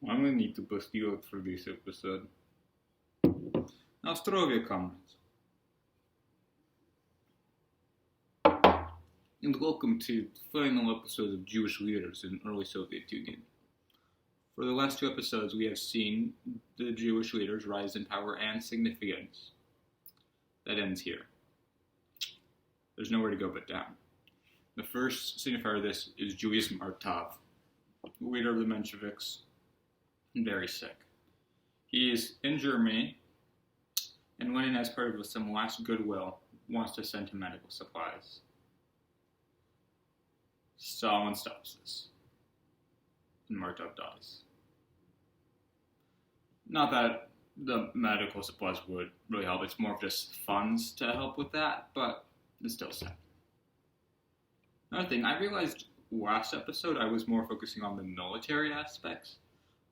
I'm gonna need to bust you out for this episode. Now, Strovia comments. And welcome to the final episode of Jewish Leaders in Early Soviet Union. For the last two episodes, we have seen the Jewish leaders rise in power and significance. That ends here. There's nowhere to go but down. The first signifier of this is Julius Martov, leader of the Mensheviks, and very sick. He is in Germany, and Lenin, as part of some last goodwill, wants to send him medical supplies. Stalin stops this, and Martov dies. Not that the medical supplies would really help, it's more of just funds to help with that, but it's still sad. Another thing, I realized last episode I was more focusing on the military aspects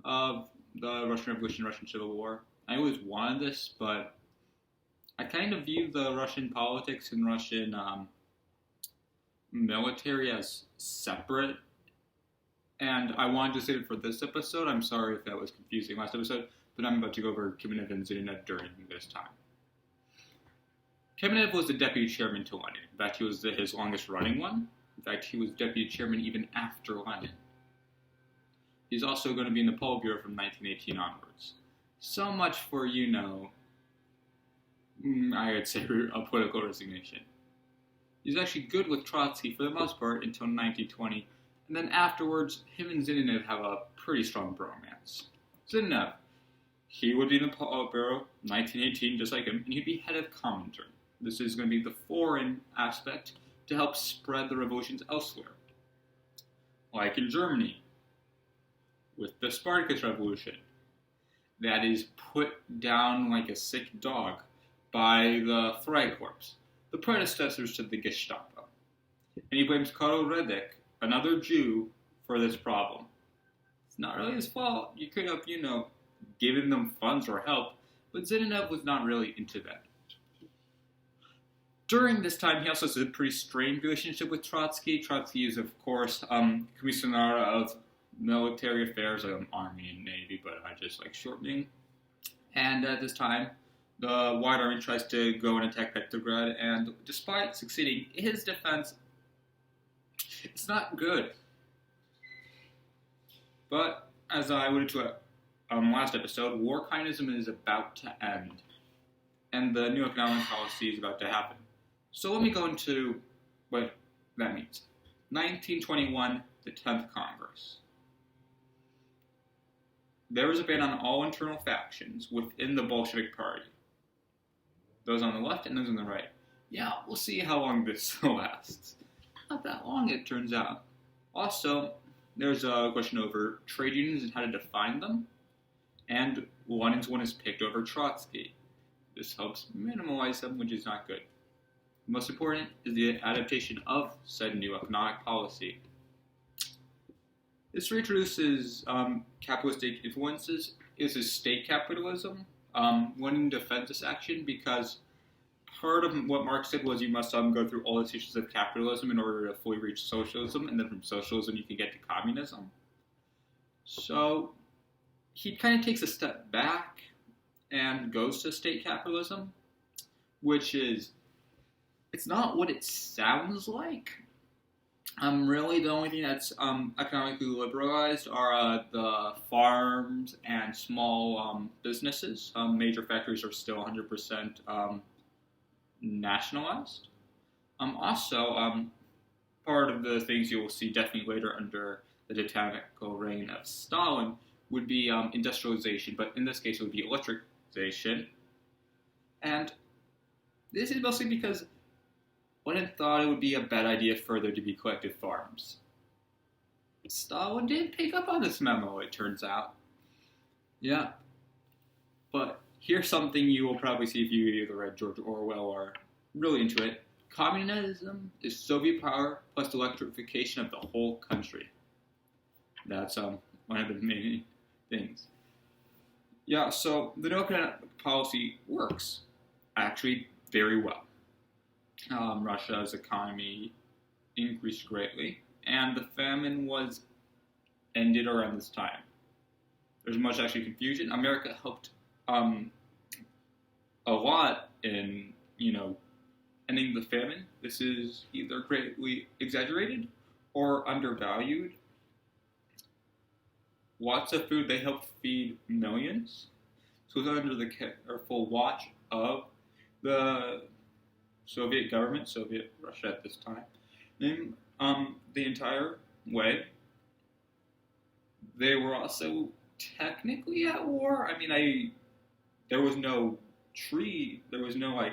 of the Russian Revolution, Russian Civil War. I always wanted this, but I kind of view the Russian politics and Russian military as separate, and I wanted to say it for this episode. I'm sorry if that was confusing last episode, but I'm about to go over Kamenev and Zinoviev during this time. Kamenev was the deputy chairman to Lenin. In fact, he was his longest running one. In fact, he was deputy chairman even after Lenin. He's also going to be in the Politburo from 1918 onwards. So much for, I would say a political resignation. He's actually good with Trotsky for the most part until 1920, and then afterwards, him and Zinoviev have a pretty strong bromance. Zinoviev, he would be in the Politburo, 1918, just like him, and he'd be head of Comintern. This is going to be the foreign aspect to help spread the revolutions elsewhere. Like in Germany, with the Spartacus Revolution, that is put down like a sick dog by the Freikorps, the predecessors to the Gestapo. And he blames Karl Radek, another Jew, for this problem. It's not really his fault. You could have, given them funds or help, but Zinoviev was not really into that. During this time, he also has a pretty strained relationship with Trotsky. Trotsky is, of course, Commissioner of Military Affairs, Army and Navy, but I just like shortening. And at this time, the White Army tries to go and attack Petrograd, and despite succeeding, his defense, it's not good. But, as I alluded to last episode, war kindism is about to end, and the new economic policy is about to happen. So let me go into what that means. 1921, the 10th Congress. There was a ban on all internal factions within the Bolshevik Party. Those on the left and those on the right. Yeah, we'll see how long this lasts. Not that long, it turns out. Also, there's a question over trade unions and how to define them. And Lenin's one is picked over Trotsky. This helps minimize them, which is not good. Most important is the adaptation of said new economic policy. This reintroduces capitalistic influences. This is state capitalism. Lenin defends this action because part of what Marx said was you must go through all the stages of capitalism in order to fully reach socialism, and then from socialism you can get to communism. So he kind of takes a step back and goes to state capitalism, which is, it's not what it sounds like. Really, the only thing that's economically liberalized are the farms and small businesses. Major factories are still 100% nationalized. Also, part of the things you will see definitely later under the tyrannical reign of Stalin would be industrialization, but in this case it would be electricization. And this is mostly because Lenin thought it would be a bad idea for there to be collective farms. Stalin did pick up on this memo, it turns out. Yeah. But here's something you will probably see if you either read George Orwell or really into it. Communism is Soviet power plus electrification of the whole country. That's one of the main things. Yeah, so the no economic policy works actually very well. Russia's economy increased greatly, and the famine was ended around this time. there's much actually confusion. America helped a lot in, ending the famine. This is either greatly exaggerated or undervalued. Lots of food, they helped feed millions. So it was under the careful watch of the Soviet government, Soviet Russia at this time, and the entire way. They were also technically at war. There was no treaty, there was no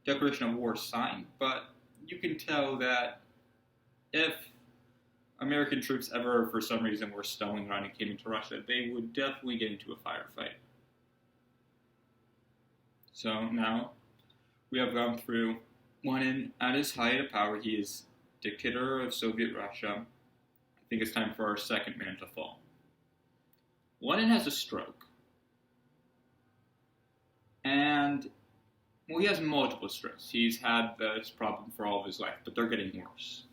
declaration of war signed, but you can tell that if American troops ever, for some reason, were stumbling around and came into Russia, they would definitely get into a firefight. So now we have gone through Lenin at his height of power. He is dictator of Soviet Russia. I think it's time for our second man to fall. Lenin has a stroke. And, he has multiple strokes. He's had this problem for all of his life, but they're getting worse.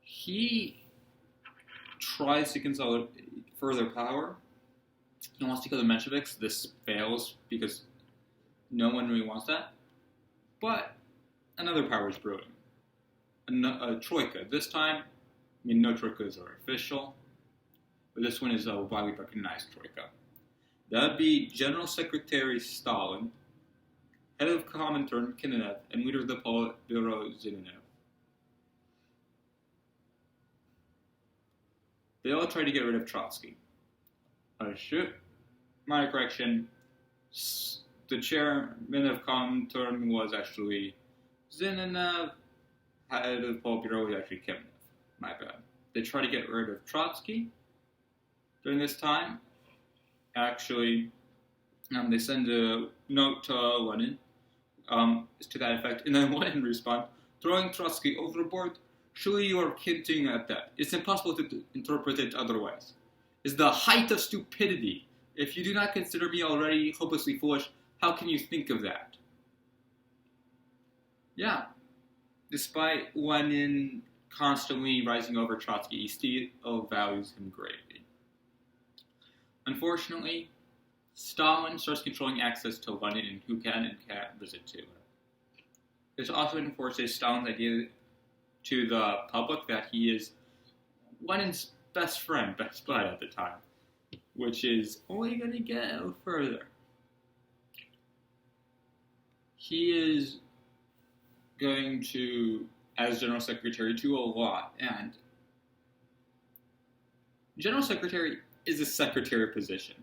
He tries to consolidate further power. He wants to kill the Mensheviks. This fails because no one really wants that. But another power is brewing. A troika. This time, no troikas are official, but this one is a widely recognized troika. That would be General Secretary Stalin, head of Comintern Lenin, and leader of the Politburo Lenin. They all tried to get rid of Trotsky. Minor correction. The chairman of Comintern was actually Zinoviev. Head of the Politburo was actually Kamenev. My bad. They tried to get rid of Trotsky during this time. Actually, they send a note to Lenin to that effect, and then Lenin responds, throwing Trotsky overboard? Surely you are hinting at that. It's impossible to interpret it otherwise. It's the height of stupidity. If you do not consider me already hopelessly foolish, how can you think of that? Yeah. Despite Lenin constantly rising over Trotsky, he still values him greatly. Unfortunately, Stalin starts controlling access to Lenin and who can and can't visit to it. This also enforces Stalin's idea to the public that he is Lenin's best friend, best bud at the time, which is only going to get a little further. He is going to, as General Secretary, do a lot, and General Secretary is a secretary position.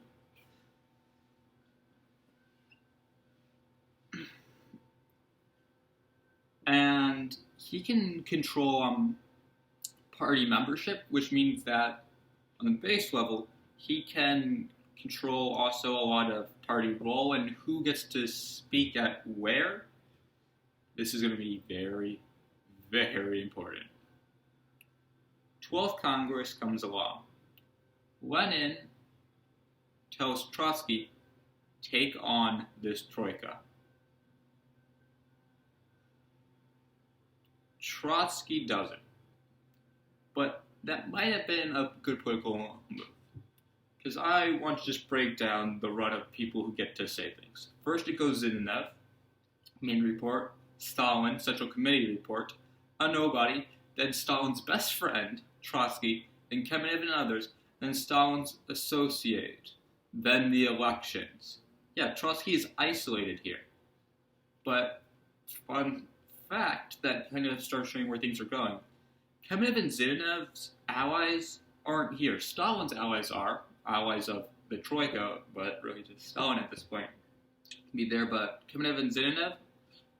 And he can control party membership, which means that on the base level, he can control also a lot of party role and who gets to speak at where. This is going to be very, very important. 12th Congress comes along. Lenin tells Trotsky, take on this troika. Trotsky doesn't. But that might have been a good political move. Because I want to just break down the run of people who get to say things. First it goes Zinoviev, main report, Stalin, Central Committee report, a nobody, then Stalin's best friend, Trotsky, then Kamenev and others, then Stalin's associate, then the elections. Yeah, Trotsky is isolated here. But fun fact that kind of starts showing where things are going. Kamenev and Zinoviev's allies aren't here. Stalin's allies are allies of the troika, but really just Stalin at this point be there. But Kamenev and Zinoviev,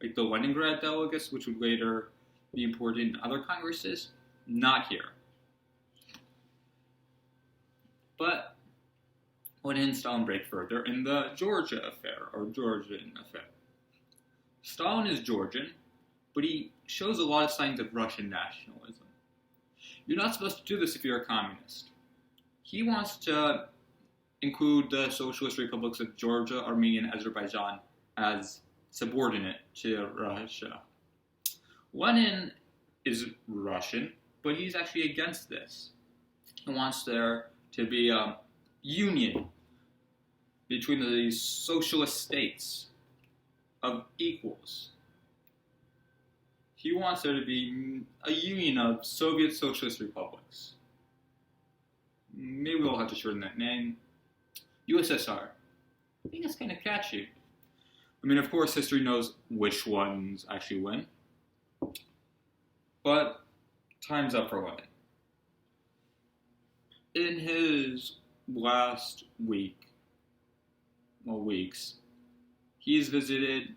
like the Leningrad delegates, which would later be important in other congresses, not here. But Lenin and Stalin break further in the Georgian affair. Stalin is Georgian, but he shows a lot of signs of Russian nationalism. You're not supposed to do this if you're a communist. He wants to include the socialist republics of Georgia, Armenia, and Azerbaijan as subordinate to Russia. Lenin is Russian, but he's actually against this. He wants there to be a union between these socialist states of equals. He wants there to be a union of Soviet Socialist republics. Maybe we'll have to shorten that name. USSR. I think that's kind of catchy. I mean, of course, history knows which ones actually win. But time's up for Lenin. In his last weeks, he's visited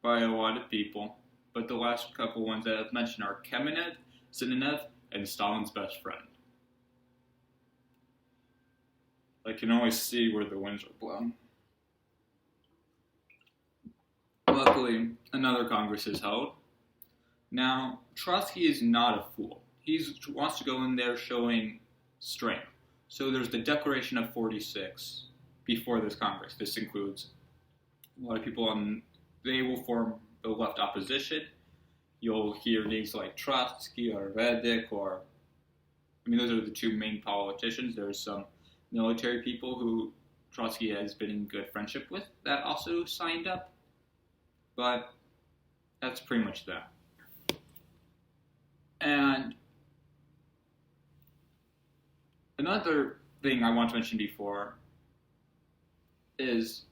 by a lot of people, but the last couple ones that I've mentioned are Kamenev, Zinoviev, and Stalin's best friend. I can always see where the winds are blowing. Luckily, another Congress is held. Now, Trotsky is not a fool. He wants to go in there showing strength. So there's the Declaration of 46 before this Congress. This includes a lot of people they will form the left opposition. You'll hear names like Trotsky or Vedek those are the two main politicians. There's some military people who Trotsky has been in good friendship with that also signed up. But that's pretty much that. And another thing I want to mention before is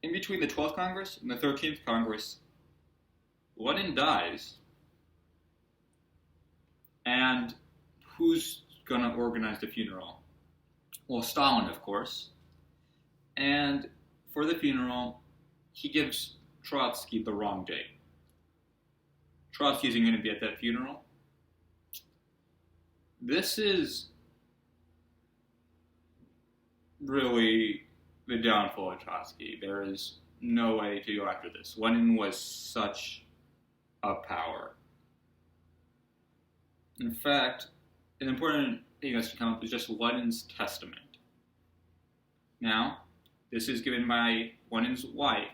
in between the 12th Congress and the 13th Congress, Lenin dies. And who's going to organize the funeral? Well, Stalin, of course. And for the funeral, he gives Trotsky the wrong date. Trotsky isn't going to be at that funeral. This is really the downfall of Trotsky. There is no way to go after this. Lenin was such a power. In fact, an important thing that's to come up is just Lenin's testament. Now, this is given by Lenin's wife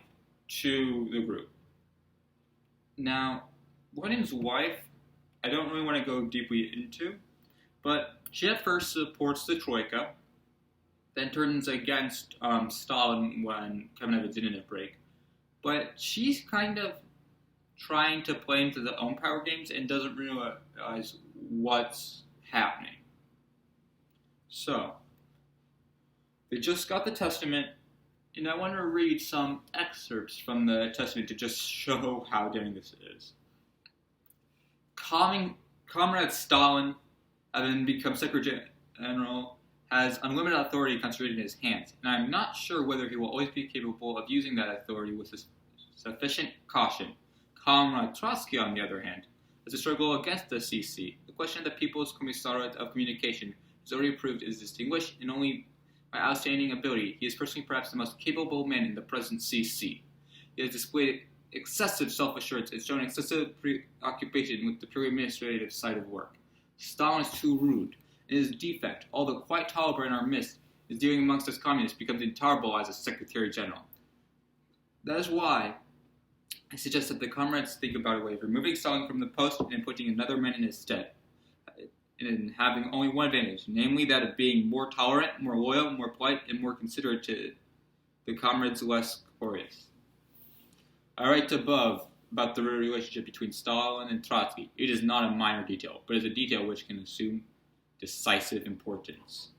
to the group. Now, Lenin's wife, I don't really want to go deeply into, but she at first supports the troika, then turns against Stalin when Kamenev and Zinoviev break. But she's kind of trying to play into the own power games and doesn't realize what's happening. So, they just got the testament, and I want to read some excerpts from the testament to just show how daring this is. Comrade Stalin, having become Secretary General, has unlimited authority concentrated in his hands, and I'm not sure whether he will always be capable of using that authority with sufficient caution. Comrade Trotsky, on the other hand, has a struggle against the CC. The question of the People's Commissariat of Communication is already proved is distinguished, and only by outstanding ability, he is personally perhaps the most capable man in the present CC. He has displayed excessive self-assurance and shown excessive preoccupation with the purely administrative side of work. Stalin is too rude. In his defect, although quite tolerable in our midst, his dealing amongst us communists becomes intolerable as a Secretary General. That is why I suggest that the comrades think about a way of removing Stalin from the post and putting another man in his stead, and having only one advantage, namely that of being more tolerant, more loyal, more polite, and more considerate to the comrades less glorious. I write above about the relationship between Stalin and Trotsky. It is not a minor detail, but is a detail which can assume decisive importance.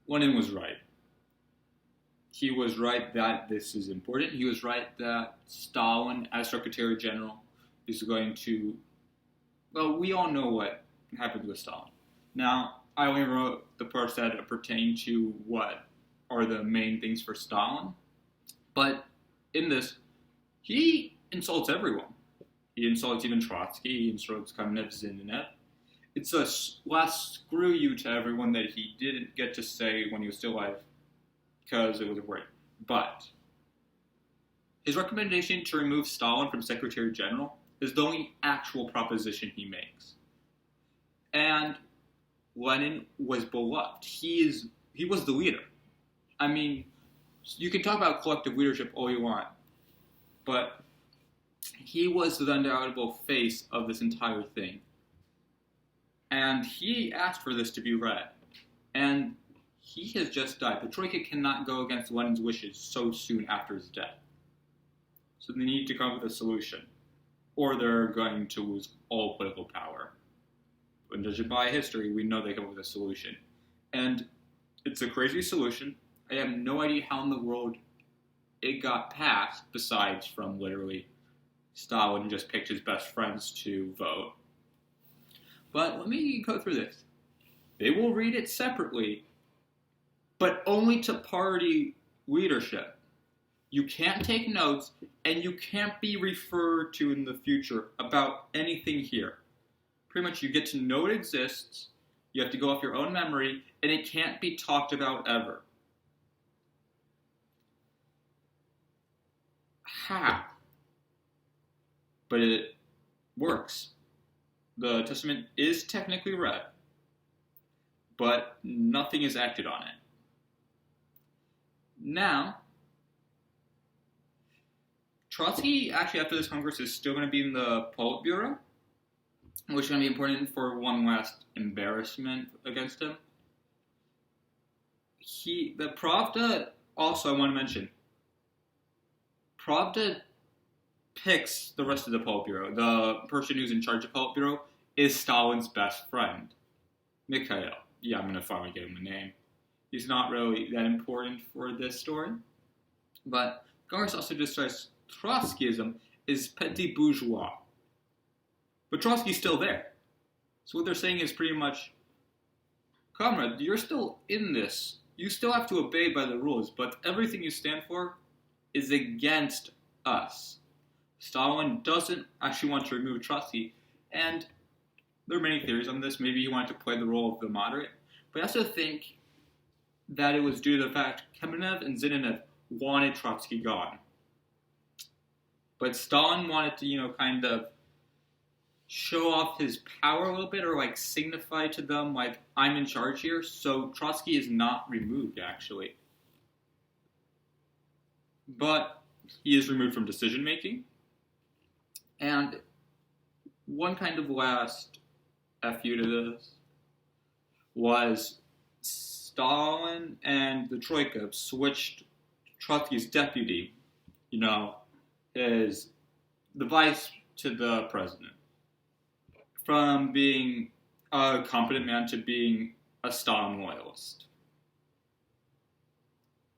Lenin was right. He was right that this is important. He was right that Stalin, as Secretary General, is going to... Well, we all know what happened with Stalin. Now, I only wrote the parts that pertain to what are the main things for Stalin. But in this, he insults everyone. He insults even Trotsky. He insults Kamenev, Zinoviev. It's a last screw you to everyone that he didn't get to say when he was still alive because it was great. But his recommendation to remove Stalin from Secretary General is the only actual proposition he makes. And Lenin was beloved. He was the leader. I mean, you can talk about collective leadership all you want, but he was the undoubtable face of this entire thing. And he asked for this to be read. And he has just died. The troika cannot go against Lenin's wishes so soon after his death. So they need to come up with a solution, or they're going to lose all political power. When judging by history, we know they come up with a solution. And it's a crazy solution. I have no idea how in the world it got passed, besides from literally Stalin just picked his best friends to vote. But let me go through this. They will read it separately, but only to party leadership. You can't take notes, and you can't be referred to in the future about anything here. Pretty much you get to know it exists, you have to go off your own memory, and it can't be talked about ever. How? But it works. The testament is technically read, but nothing is acted on it. Now, Trotsky, actually, after this Congress, is still going to be in the Politburo, which is going to be important for one last embarrassment against him. The Pravda, also I want to mention, Pravda picks the rest of the Politburo. The person who's in charge of Politburo is Stalin's best friend, Mikhail. Yeah, I'm going to finally give him a name. He's not really that important for this story. But Congress also describes Trotskyism as petit bourgeois. But Trotsky's still there. So what they're saying is pretty much, comrade, you're still in this. You still have to obey by the rules, but everything you stand for is against us. Stalin doesn't actually want to remove Trotsky, and there are many theories on this. Maybe he wanted to play the role of the moderate, but I also think that it was due to the fact Kamenev and Zinoviev wanted Trotsky gone. But Stalin wanted to, kind of show off his power a little bit, or signify to them, I'm in charge here, so Trotsky is not removed, actually. But he is removed from decision-making. And one kind of last FU to this was Stalin and the Troika switched Trotsky's deputy, the vice to the president, from being a competent man to being a Stalin loyalist.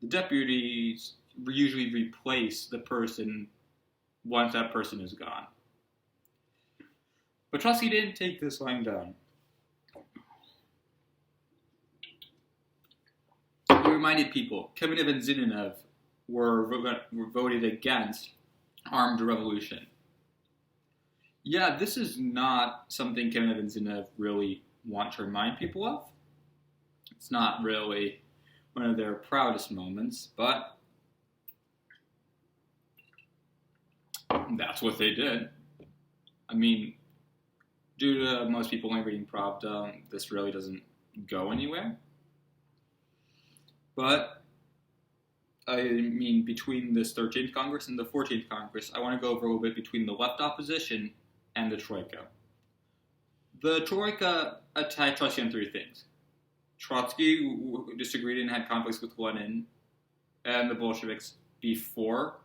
The deputies usually replace the person once that person is gone. But Trotsky didn't take this lying down. He reminded people, Kamenev and Zinoviev were voted against armed revolution. Yeah, this is not something Kamenev and Zinoviev really want to remind people of. It's not really one of their proudest moments, but that's what they did. I mean, due to most people only reading Pravda, this really doesn't go anywhere. But, between this 13th Congress and the 14th Congress, I want to go over a little bit between the left opposition and the Troika. The Troika attacked Trotsky on three things. Trotsky disagreed and had conflicts with Lenin and the Bolsheviks before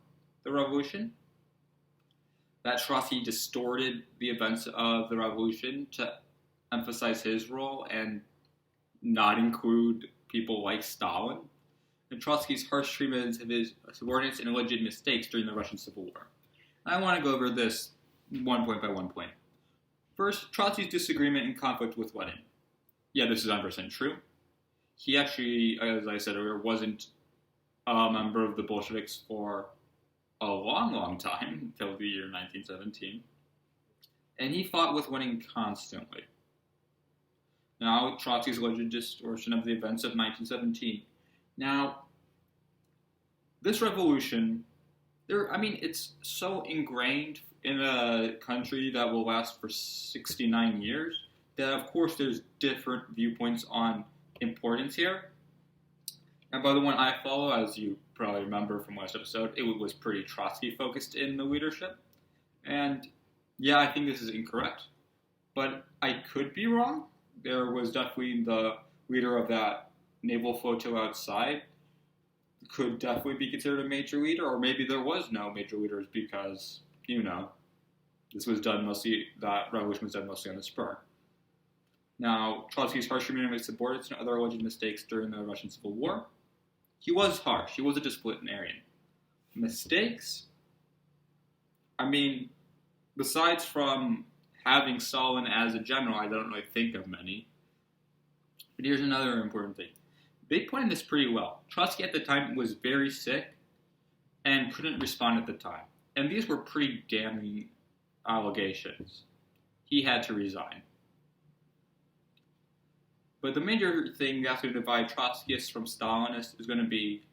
the revolution. That Trotsky distorted the events of the revolution to emphasize his role and not include people like Stalin. And Trotsky's harsh treatment of his subordinates and alleged mistakes during the Russian Civil War. I want to go over this one point by one point. First, Trotsky's disagreement and conflict with Lenin. Yeah, this is 100% true. He actually, as I said earlier, wasn't a member of the Bolsheviks for a long, long time, until the year 1917. And he fought with Lenin constantly. Now, Trotsky's alleged distortion of the events of 1917. Now, this revolution, it's so ingrained in a country that will last for 69 years that, of course, there's different viewpoints on importance here. And by the one I follow, as you probably remember from last episode, it was pretty Trotsky-focused in the leadership. And, yeah, I think this is incorrect. But I could be wrong. there was definitely the leader of that naval flotilla outside could definitely be considered a major leader, or maybe there was no major leaders because, this was done mostly, that revolution was done mostly on the spur. Now, Trotsky's harsh treatment of his subordinates and other alleged mistakes during the Russian Civil War. He was harsh. He was a disciplinarian. Mistakes? I mean, besides from having Stalin as a general, I don't really think of many. But here's another important thing. They pointed this pretty well. Trotsky at the time was very sick and couldn't respond at the time. And these were pretty damning allegations. He had to resign. But the major thing that's going to divide Trotskyists from Stalinists is going to be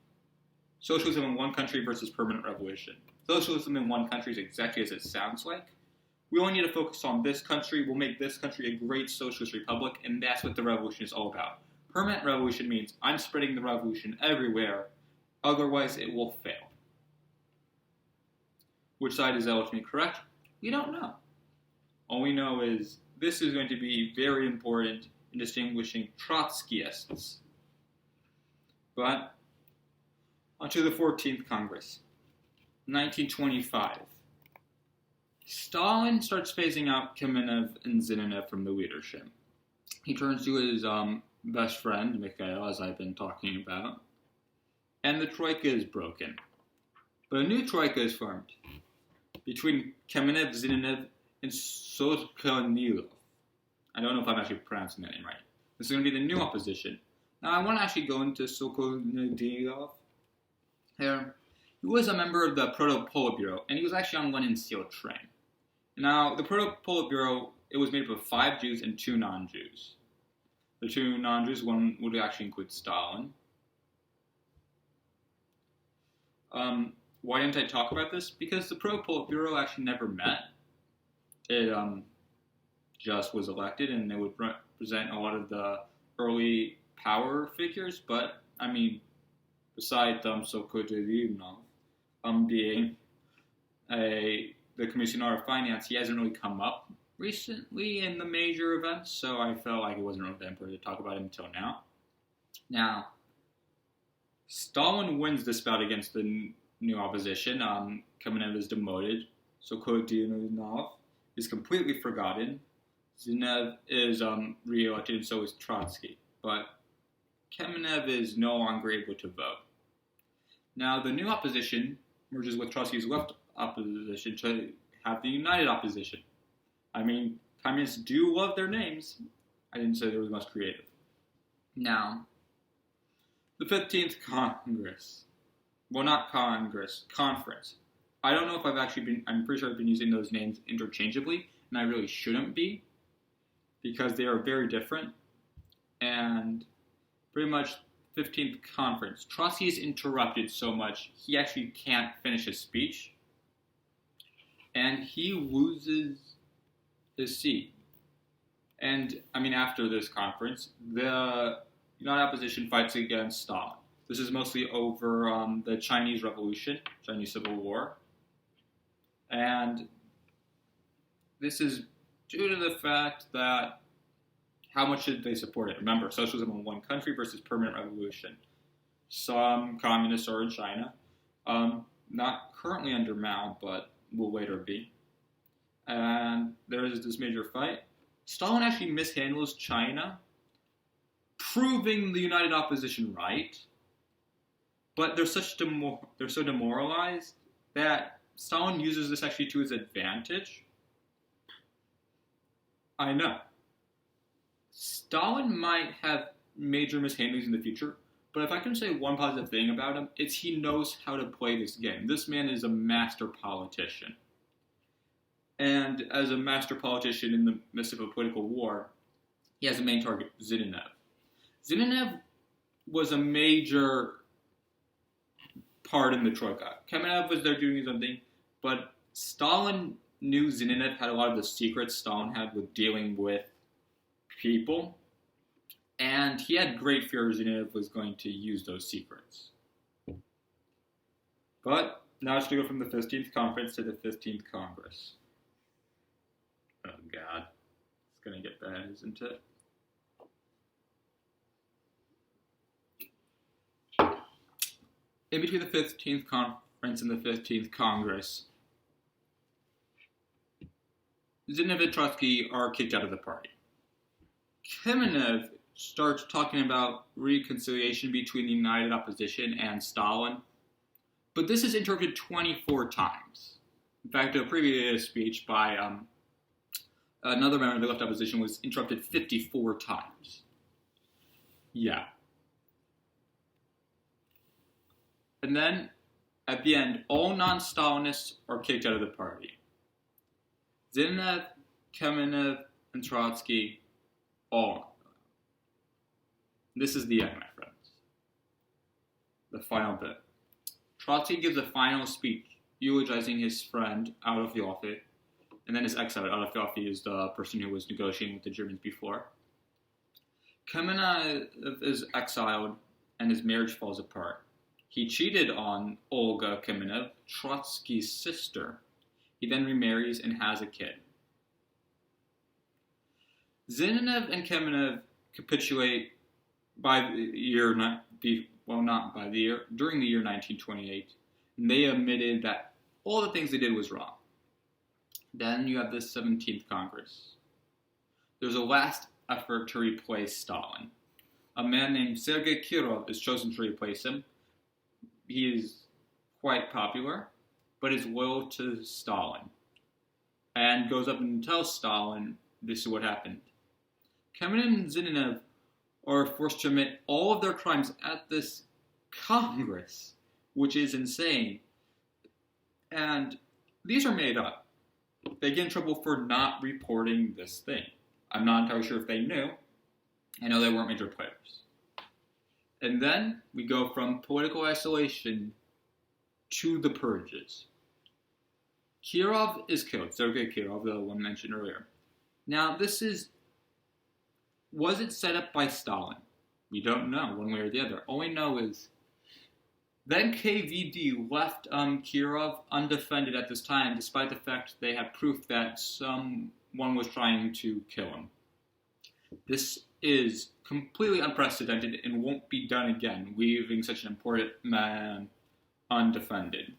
socialism in one country versus permanent revolution. Socialism in one country is exactly as it sounds like. We only need to focus on this country. We'll make this country a great socialist republic, and that's what the revolution is all about. Permanent revolution means I'm spreading the revolution everywhere, otherwise it will fail. Which side is ultimately correct? We don't know. All we know is this is going to be very important in distinguishing Trotskyists. But onto the 14th Congress, 1925. Stalin starts phasing out Kamenev and Zinoviev from the leadership. He turns to his best friend, Mikhail, as I've been talking about, and the troika is broken. But a new troika is formed between Kamenev, Zinoviev, and Sokolnilov. I don't know if I'm actually pronouncing that name right. This is going to be the new opposition. Now, I want to actually go into Sokolnilov. He was a member of the Proto-Politburo, and he was actually on Lenin's SEAL train. Now, the Proto-Politburo, it was made up of 5 Jews and 2 non-Jews. The 2 non-Jews, one would actually include Stalin. Why didn't I talk about this? Because the Proto-Politburo actually never met. It just was elected, and it would represent a lot of the early power figures, but, I mean, besides Sokolnilov being the Commissioner of Finance, he hasn't really come up recently in the major events, so I felt like it wasn't really that important to talk about him until now. Now, Stalin wins this bout against the new opposition. Kamenev is demoted, Sokolnilov is completely forgotten. Zinoviev is re-elected, and so is Trotsky. But Kamenev is no longer able to vote. Now, the new opposition merges with Trotsky's left opposition to have the united opposition. I mean, communists do love their names. I didn't say they were the most creative. Now, the 15th Congress. Well, not Congress, Conference. I don't know if I'm pretty sure I've been using those names interchangeably, and I really shouldn't be, because they are very different. And pretty much 15th Conference. Trotsky is interrupted so much, he actually can't finish his speech. And he loses his seat. And, I mean, after this conference, the United Opposition fights against Stalin. This is mostly over the Chinese Revolution, Chinese Civil War. And this is due to the fact that how much did they support it? Remember, socialism in one country versus permanent revolution. Some communists are in China. Not currently under Mao, but will later be. And there is this major fight. Stalin actually mishandles China, proving the United Opposition right. But they're so demoralized that Stalin uses this actually to his advantage. I know. Stalin might have major mishandlings in the future, but if I can say one positive thing about him, it's he knows how to play this game. This man is a master politician. And as a master politician in the midst of a political war, he has a main target, Zinoviev. Zinoviev was a major part in the troika. Kamenev was there doing his own thing, but Stalin knew Zinoviev had a lot of the secrets Stalin had with dealing with people, and he had great fear Zinoviev was going to use those secrets. But now it's to go from the 15th Conference to the 15th Congress. Oh, God. It's going to get bad, isn't it? in between the 15th Conference and the 15th Congress, Zinoviev and Trotsky are kicked out of the party. Kamenev starts talking about reconciliation between the united opposition and Stalin, but this is interrupted 24 times. In fact, a previous speech by another member of the left opposition was interrupted 54 times. Yeah. And then, at the end, all non-Stalinists are kicked out of the party. Zinoviev, Kamenev, and Trotsky, all. This is the end, my friends. The final bit. Trotsky gives a final speech eulogizing his friend Adolf, and then is exiled. Adolf is the person who was negotiating with the Germans before. Kamenev is exiled, and his marriage falls apart. He cheated on Olga Kamenev, Trotsky's sister. He then remarries and has a kid. Zinoviev and Kamenev capitulate by the year, during the year 1928, and they admitted that all the things they did was wrong. Then you have the 17th Congress. There's a last effort to replace Stalin. A man named Sergei Kirov is chosen to replace him. He is quite popular, but is loyal to Stalin, and goes up and tells Stalin this is what happened. Kamenev and Zinoviev are forced to admit all of their crimes at this Congress, which is insane. And these are made up. They get in trouble for not reporting this thing. I'm not entirely sure if they knew. I know they weren't major players. And then we go from political isolation to the purges. Kirov is killed. Sergei Kirov, the one mentioned earlier. Now, was it set up by Stalin? We don't know, one way or the other. All we know is then KVD left Kirov undefended at this time, despite the fact they had proof that someone was trying to kill him. This is completely unprecedented and won't be done again, leaving such an important man undefended.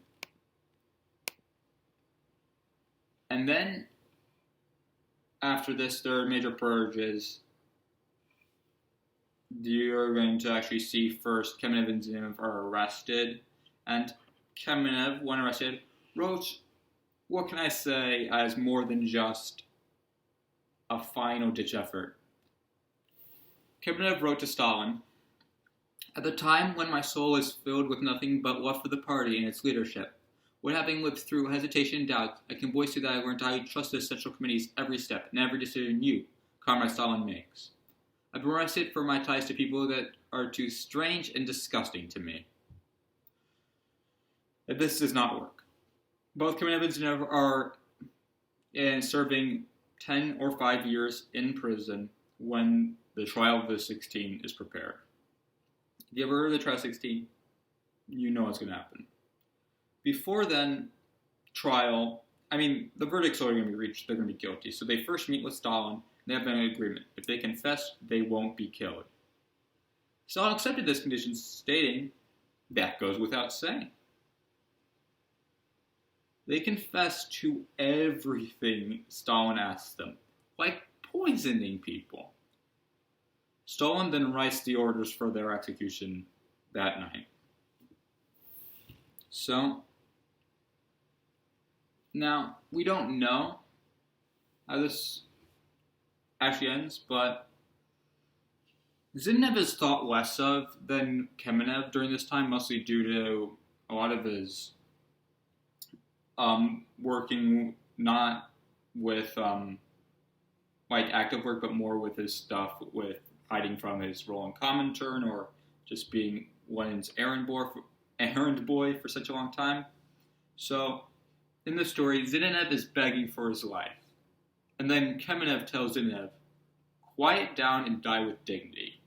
And then, after this, there are major purges. You're going to actually see first Kamenev and Zinoviev are arrested, and Kamenev, when arrested, wrote, what can I say, as more than just a final-ditch effort. Kamenev wrote to Stalin, at the time when my soul is filled with nothing but love for the party and its leadership, when having lived through hesitation and doubt, I can voice to you that I learned to trust the Central Committee's every step and every decision you, Comrade Stalin, makes. I've been arrested for my ties to people that are too strange and disgusting to me. If this does not work. Both Kamenev and Zinoviev are serving 10 or 5 years in prison when the trial of the 16 is prepared. If you ever heard of the trial of 16, you know what's going to happen. Before then, the verdict's already going to be reached. They're going to be guilty. So they first meet with Stalin. They have an agreement. If they confess, they won't be killed. Stalin accepted this condition, stating, that goes without saying. They confess to everything Stalin asked them, like poisoning people. Stalin then writes the orders for their execution that night. So, now, we don't know how this actually ends, but Zinoviev is thought less of than Kamenev during this time, mostly due to a lot of his working not with active work, but more with his stuff with hiding from his role in Comintern or just being Lenin's errand boy for such a long time. So, in the story, Zinoviev is begging for his life. And then Kamenev tells Zinoviev, quiet down and die with dignity.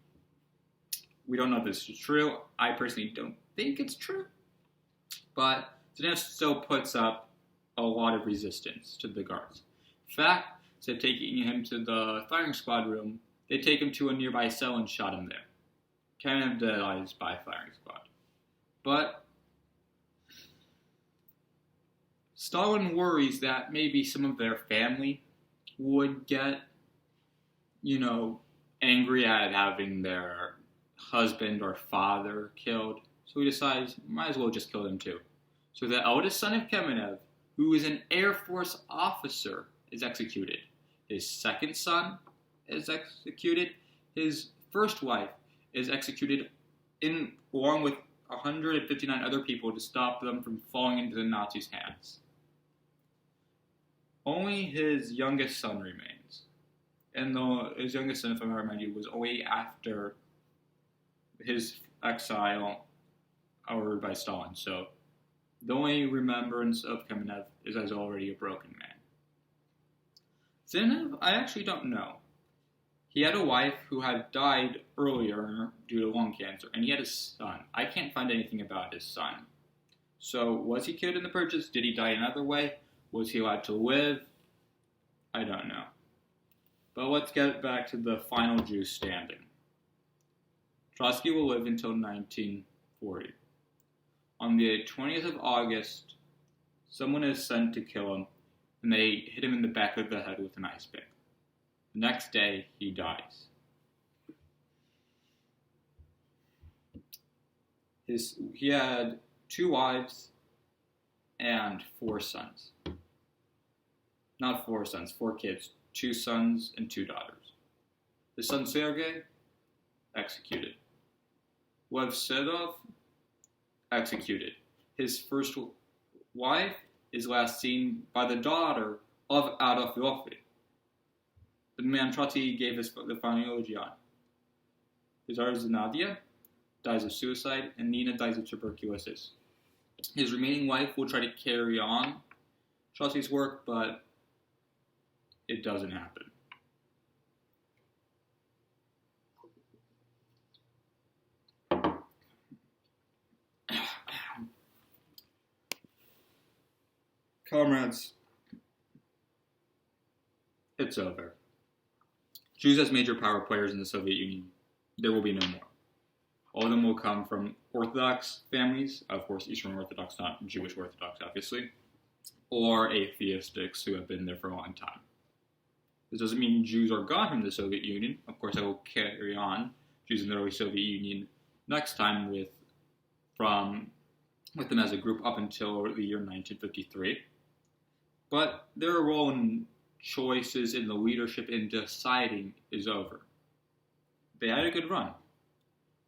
We don't know if this is true. I personally don't think it's true. But Zinoviev still puts up a lot of resistance to the guards. In fact, instead of taking him to the firing squad room, they take him to a nearby cell and shot him there. Kamenev dies by firing squad. But Stalin worries that maybe some of their family would get, angry at having their husband or father killed. So he decides, might as well just kill them too. So the eldest son of Kamenev, who is an Air Force officer, is executed. His second son is executed. His first wife is executed along with 159 other people to stop them from falling into the Nazis' hands. Only his youngest son remains. And his youngest son, if I remind you, was only after his exile ordered by Stalin. So the only remembrance of Kamenev is as already a broken man. Zinev, I actually don't know. He had a wife who had died earlier due to lung cancer, and he had a son. I can't find anything about his son. So, was he killed in the purges? Did he die another way? Was he allowed to live? I don't know. But let's get back to the final Jew standing. Trotsky will live until 1940. On the 20th of August, someone is sent to kill him, and they hit him in the back of the head with an ice pick. The next day, he dies. He had 2 wives and 4 sons. Not 4 sons, 4 kids. 2 sons and 2 daughters. His son Sergei, executed. Lev Sedov, executed. His first wife is last seen by the daughter of Adolf Yoffe, the man Trotsky gave the final eulogy on. His daughter Nadia dies of suicide, and Nina dies of tuberculosis. His remaining wife will try to carry on Trotsky's work, but it doesn't happen. Comrades, it's over. Jews as major power players in the Soviet Union, there will be no more. All of them will come from Orthodox families, of course Eastern Orthodox, not Jewish Orthodox, obviously, or atheistics who have been there for a long time. This doesn't mean Jews are gone from the Soviet Union. Of course, I will carry on Jews in the early Soviet Union next time with them as a group up until the year 1953. But their role in choices in the leadership in deciding is over. They had a good run.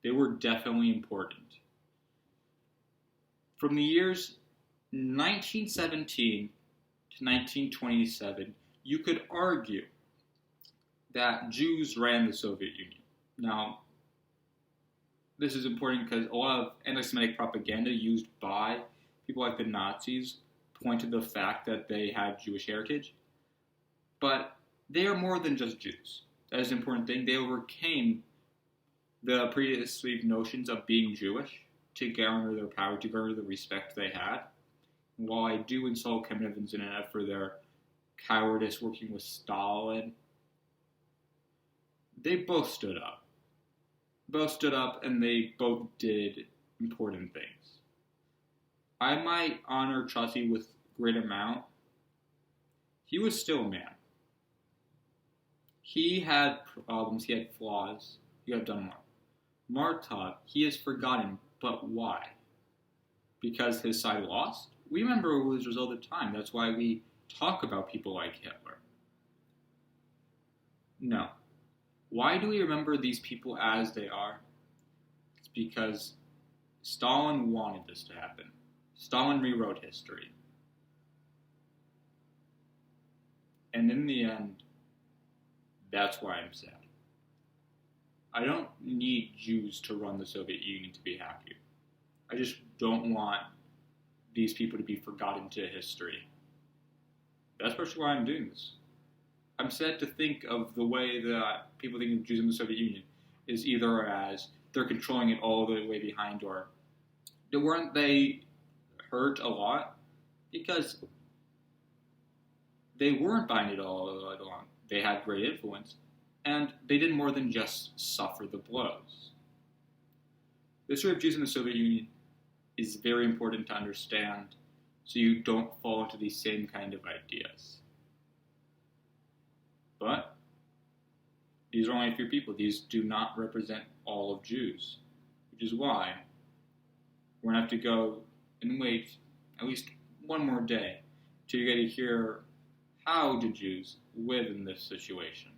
They were definitely important. From the years 1917 to 1927, you could argue that Jews ran the Soviet Union. Now, this is important because a lot of anti-Semitic propaganda used by people like the Nazis pointed to the fact that they had Jewish heritage. But they are more than just Jews. That is an important thing. They overcame the previous notions of being Jewish to garner their power, to garner the respect they had. And while I do insult Kamenev and Zinev for their cowardice working with Stalin, they both stood up. Both stood up and they both did important things. I might honor Trotsky with great amount. He was still a man. He had problems, he had flaws, he got done more. Martov, he is forgotten, but why? Because his side lost? We remember losers all the time. That's why we talk about people like Hitler. No. Why do we remember these people as they are? It's because Stalin wanted this to happen. Stalin rewrote history. And in the end, that's why I'm sad. I don't need Jews to run the Soviet Union to be happy. I just don't want these people to be forgotten to history. That's partially why I'm doing this. I'm sad to think of the way that people think of Jews in the Soviet Union is either as they're controlling it all the way behind, or weren't they hurt a lot? Because they weren't buying it all along. They had great influence, and they did more than just suffer the blows. The story of Jews in the Soviet Union is very important to understand so you don't fall into these same kind of ideas. But these are only a few people. These do not represent all of Jews, which is why we're going to have to go and wait at least one more day to get to hear how do Jews live in this situation.